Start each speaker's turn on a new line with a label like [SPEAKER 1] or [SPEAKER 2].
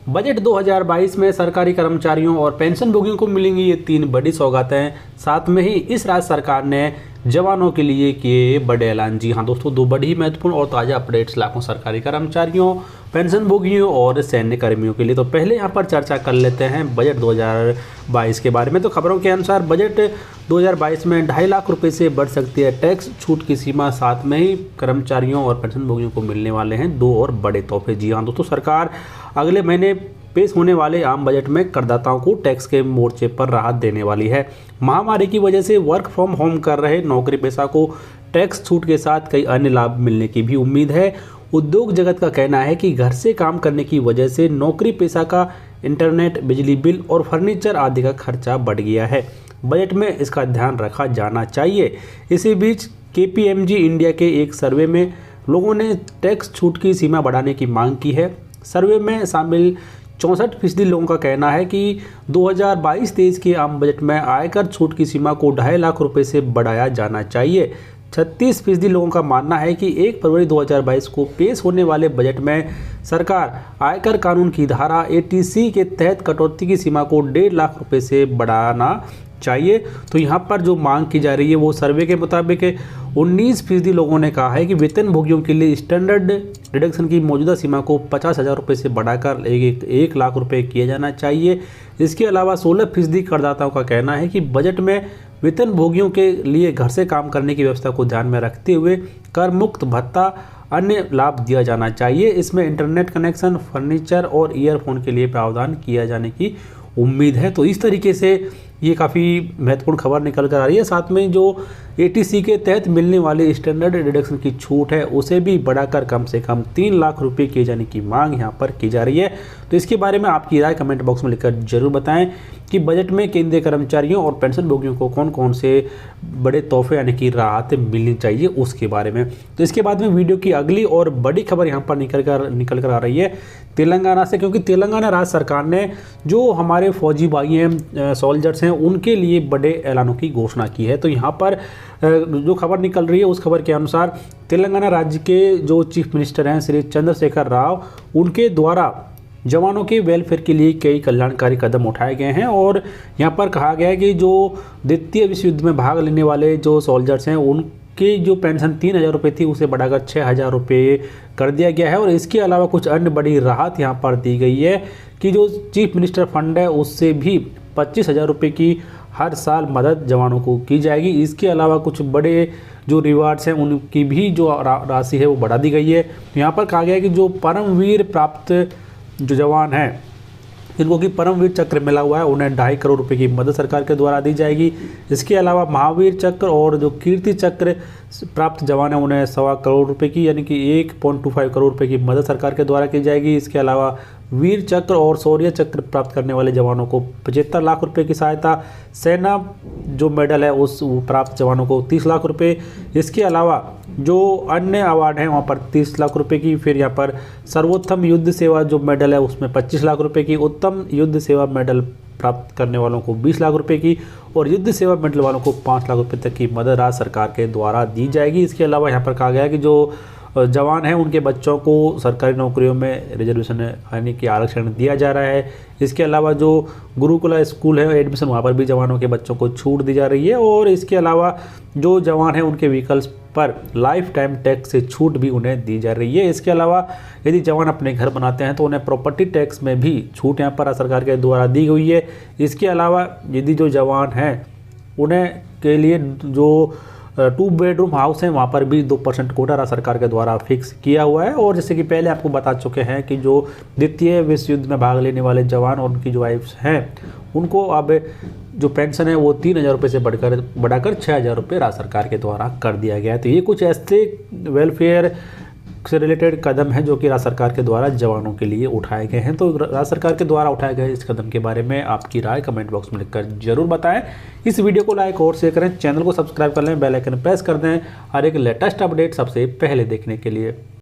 [SPEAKER 1] Budget 2022 में सरकारी कर्मचारियों और पेंशनभोगियों को मिलेंगी ये 3 बड़ी सौगातें। साथ में ही इस राज्य सरकार ने जवानों के लिए किए बड़े ऐलान। जी हाँ दोस्तों, 2 बड़ी महत्वपूर्ण और ताज़ा अपडेट्स लाखों सरकारी कर्मचारियों, पेंशनभोगियों और सैन्य कर्मियों के लिए। तो पहले यहाँ पर चर्चा कर लेते हैं बजट 2022 के बारे में। तो खबरों के अनुसार बजट 2022 में 2.5 लाख रुपए से बढ़ सकती है टैक्स छूट की सीमा। साथ में ही कर्मचारियों और पेंशनभोगियों को मिलने वाले हैं 2 और बड़े तोहफे। जी हाँ दोस्तों, सरकार अगले महीने पेश होने वाले आम बजट में करदाताओं को टैक्स के मोर्चे पर राहत देने वाली है। महामारी की वजह से वर्क फ्रॉम होम कर रहे नौकरी पेशा को टैक्स छूट के साथ कई अन्य लाभ मिलने की भी उम्मीद है। उद्योग जगत का कहना है कि घर से काम करने की वजह से नौकरी पेशा का इंटरनेट, बिजली बिल और फर्नीचर आदि का खर्चा बढ़ गया है। बजट में इसका ध्यान रखा जाना चाहिए। इसी बीच KPMG इंडिया के एक सर्वे में लोगों ने टैक्स छूट की सीमा बढ़ाने की मांग की है। सर्वे में शामिल 64% लोगों का कहना है कि 2022-23 के आम बजट में आयकर छूट की सीमा को 2.5 लाख रुपए से बढ़ाया जाना चाहिए। 36% लोगों का मानना है कि 1 फरवरी 2022 को पेश होने वाले बजट में सरकार आयकर कानून की धारा 80C के तहत कटौती की सीमा को 1.5 लाख रुपए से बढ़ाना चाहिए। तो यहाँ पर जो मांग की जा रही है वो सर्वे के मुताबिक 19% लोगों ने कहा है कि वेतनभोगियों के लिए स्टैंडर्ड डिडक्शन की मौजूदा सीमा को 50,000 रुपये से बढ़ाकर 1 लाख रुपए किया जाना चाहिए। इसके अलावा 16% करदाताओं का कहना है कि बजट में वेतनभोगियों के लिए घर से काम करने की व्यवस्था को ध्यान में रखते हुए कर मुक्त भत्ता अन्य लाभ दिया जाना चाहिए। इसमें इंटरनेट कनेक्शन, फर्नीचर और ईयरफोन के लिए प्रावधान किया जाने की उम्मीद है। तो इस तरीके से ये काफ़ी महत्वपूर्ण खबर निकल कर आ रही है। साथ में जो 80C के तहत मिलने वाली स्टैंडर्ड डिडक्शन की छूट है उसे भी बढ़ाकर कम से कम 3 लाख रुपए किए जाने की मांग यहाँ पर की जा रही है। तो इसके बारे में आपकी राय कमेंट बॉक्स में लिखकर जरूर बताएं कि बजट में केंद्रीय कर्मचारियों और पेंशनभोगियों को कौन कौन से बड़े तोहफे यानी कि राहतें मिलनी चाहिए उसके बारे में। तो इसके बाद में वीडियो की अगली और बड़ी खबर यहाँ पर निकल कर आ रही है तेलंगाना से, क्योंकि तेलंगाना राज्य सरकार ने जो हमारे फौजी भाई हैं, सोल्जर्स हैं, उनके लिए बड़े ऐलानों की घोषणा की है। तो यहाँ पर जो खबर निकल रही है उस खबर के अनुसार तेलंगाना राज्य के जो चीफ मिनिस्टर हैं श्री चंद्रशेखर राव, उनके द्वारा जवानों के वेलफेयर के लिए कई कल्याणकारी कदम उठाए गए हैं। और यहाँ पर कहा गया है कि जो द्वितीय विश्व युद्ध में भाग लेने वाले जो सोल्जर्स हैं उनकी जो पेंशन 3,000 रुपये थी उसे बढ़ाकर 6,000 रुपये कर दिया गया है। और इसके अलावा कुछ अन्य बड़ी राहत यहाँ पर दी गई है कि जो चीफ मिनिस्टर फंड है उससे भी 25,000 रुपये की हर साल मदद जवानों को की जाएगी। इसके अलावा कुछ बड़े जो रिवार्ड्स हैं उनकी भी जो राशि है वो बढ़ा दी गई है। यहाँ पर कहा गया है कि जो परमवीर प्राप्त जो जवान हैं जिनको कि परमवीर चक्र मिला हुआ है उन्हें 2.5 करोड़ रुपए की मदद सरकार के द्वारा दी जाएगी। इसके अलावा महावीर चक्र और जो कीर्ति चक्र प्राप्त जवान हैं उन्हें 1.25 करोड़ रुपए की यानी कि 1.25 करोड़ रुपए की मदद सरकार के द्वारा की जाएगी। इसके अलावा वीर चक्र और शौर्य चक्र प्राप्त करने वाले जवानों को 75 लाख रुपए की सहायता, सेना जो मेडल है उस प्राप्त जवानों को 30 लाख रुपए। इसके अलावा जो अन्य अवार्ड हैं वहाँ पर 30 लाख रुपए की। फिर यहाँ पर सर्वोत्तम युद्ध सेवा जो मेडल है उसमें 25 लाख रुपए की, उत्तम युद्ध सेवा मेडल प्राप्त करने वालों को 20 लाख रुपए की और युद्ध सेवा मेडल वालों को 5 लाख रुपए तक की मदद राज्य सरकार के द्वारा दी जाएगी। इसके अलावा यहाँ पर कहा गया है कि जो जवान हैं उनके बच्चों को सरकारी नौकरियों में रिजर्वेशन यानी कि आरक्षण दिया जा रहा है। इसके अलावा जो गुरुकुला स्कूल है एडमिशन वहाँ पर भी जवानों के बच्चों को छूट दी जा रही है। और इसके अलावा जो जवान हैं उनके व्हीकल्स पर लाइफ टाइम टैक्स से छूट भी उन्हें दी जा रही है। इसके अलावा यदि जवान अपने घर बनाते हैं तो उन्हें प्रॉपर्टी टैक्स में भी छूट यहाँ पर सरकार के द्वारा दी गई है। इसके अलावा यदि जो जवान हैं उन्हें के लिए जो 2 बेडरूम हाउस हैं वहाँ पर भी 2% कोटा राज्य सरकार के द्वारा फिक्स किया हुआ है। और जैसे कि पहले आपको बता चुके हैं कि जो द्वितीय विश्व युद्ध में भाग लेने वाले जवान और उनकी जो वाइफ्स हैं उनको अब जो पेंशन है वो 3,000 रुपये से बढ़ाकर 6,000 रुपये राज्य सरकार के द्वारा कर दिया गया है। तो ये कुछ ऐसे वेलफेयर से रिलेटेड कदम हैं जो कि राज्य सरकार के द्वारा जवानों के लिए उठाए गए हैं। तो राज्य सरकार के द्वारा उठाए गए इस कदम के बारे में आपकी राय कमेंट बॉक्स में लिखकर जरूर बताएं। इस वीडियो को लाइक और शेयर करें, चैनल को सब्सक्राइब कर लें, बेल आइकन प्रेस कर दें हर एक लेटेस्ट अपडेट सबसे पहले देखने के लिए।